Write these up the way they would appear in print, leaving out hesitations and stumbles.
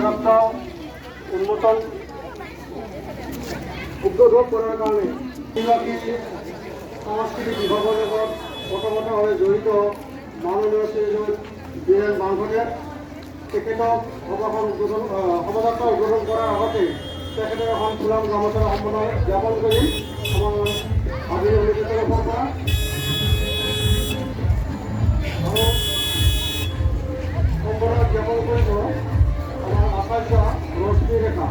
যাত্ৰা উন্মোচন উদ্বোধন কৰাৰ কাৰণে যিগৰাকী সাংস্কৃতিক বিভাগৰ লগত ওতঃপ্ৰোতভাৱে জড়িত মাননীয় শ্ৰীযুত বীৰেন বাংশদেৱ তেখেতক শোভাযাত্ৰা উদ্বোধন কৰাৰ আগতে তেখেতৰ এখন ফুলাম গামোচাৰ সম্বোধন জ্ঞাপন কৰি আমাৰ আজিৰ অনুষ্ঠিত পৰা আৰু সম্বোধন জ্ঞাপন কৰিব আমাৰ আচাৰ্য ৰশ্মি ৰেখা।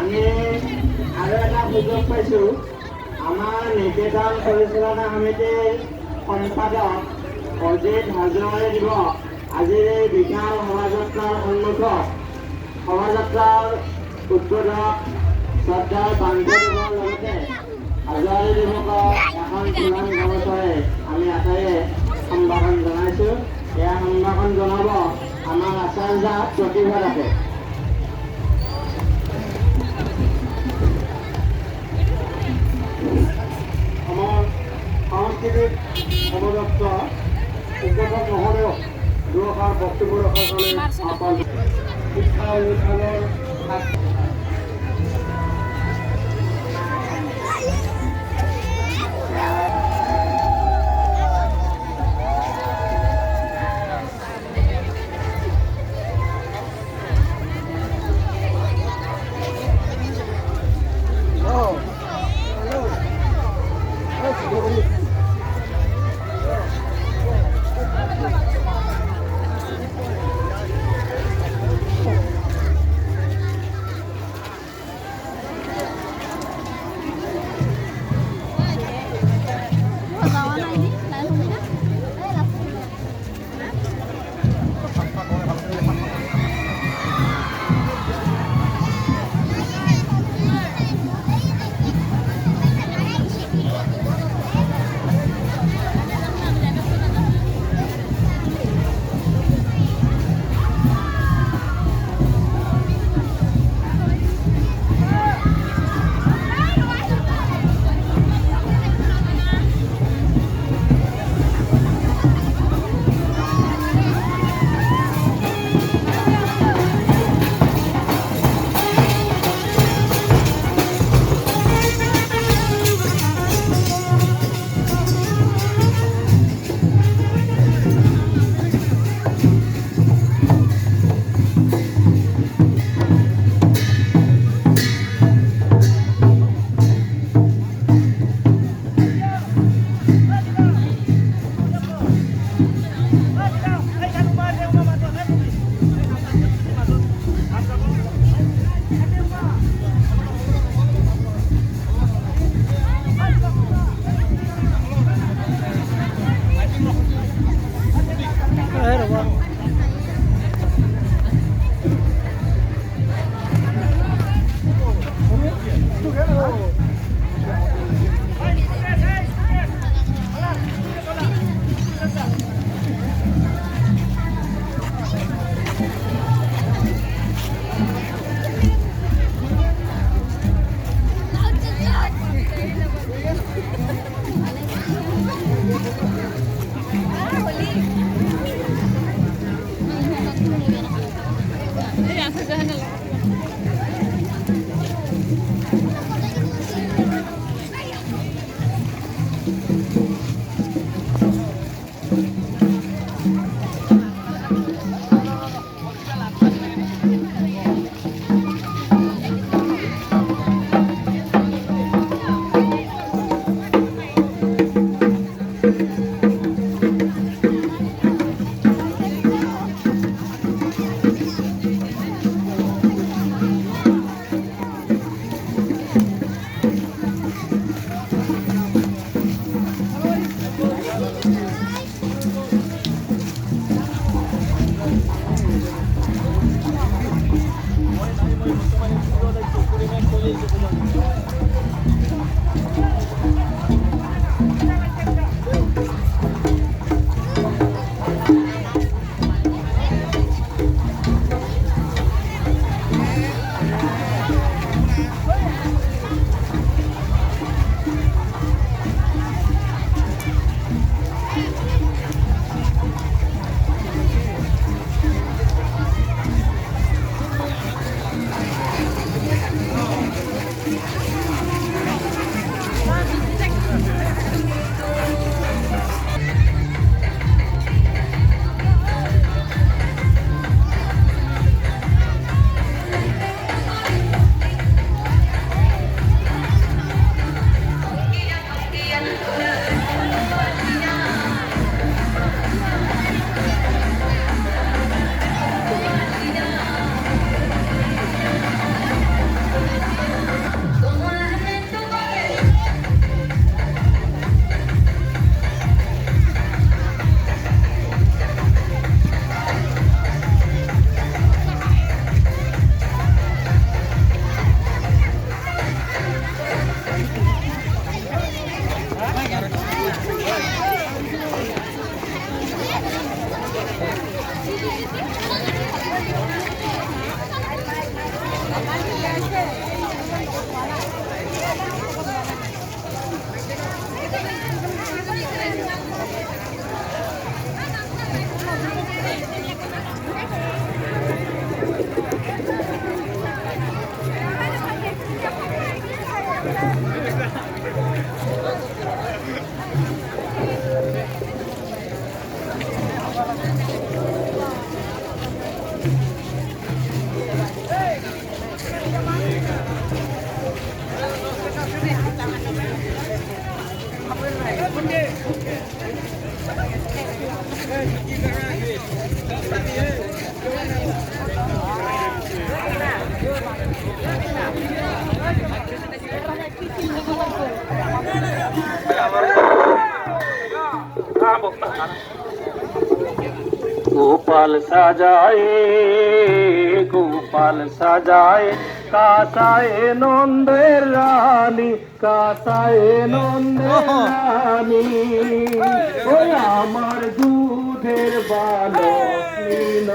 আমি আৰু এটা সুযোগ পাইছোঁ। আমাৰ নিকেতন পৰিচালনা সমিতিৰ সম্পাদক অজিত হাজৰিকাই দিব আজিৰ এই বিশাল শোভাযাত্ৰাৰ সন্মুখত শোভাযাত্ৰাৰ উদ্বোধক শ্ৰদ্ধাৰ বান্ধৱীৰ লগতে আজৰি দিৱসক এখন ফুলাম গামোচাৰে আমি আটাইয়ে সম্ভাষণ জনাইছোঁ। এয়া সম্ভাষণ জনাব আমাৰ আচাৰ্য প্ৰতিভা দাসে। আমাৰ সাংস্কৃতিক শোভাযাত্ৰা উদ্বোধক নহ'লেও দুআষাৰ বক্তব্য ৰখাৰ কাৰণে আহ্বান শিক্ষা অনুষ্ঠানৰ गोपाल साजाए कासाए नंदेर रानी कासाए नंदेर रानी ओई आमार दूधेर बालक नील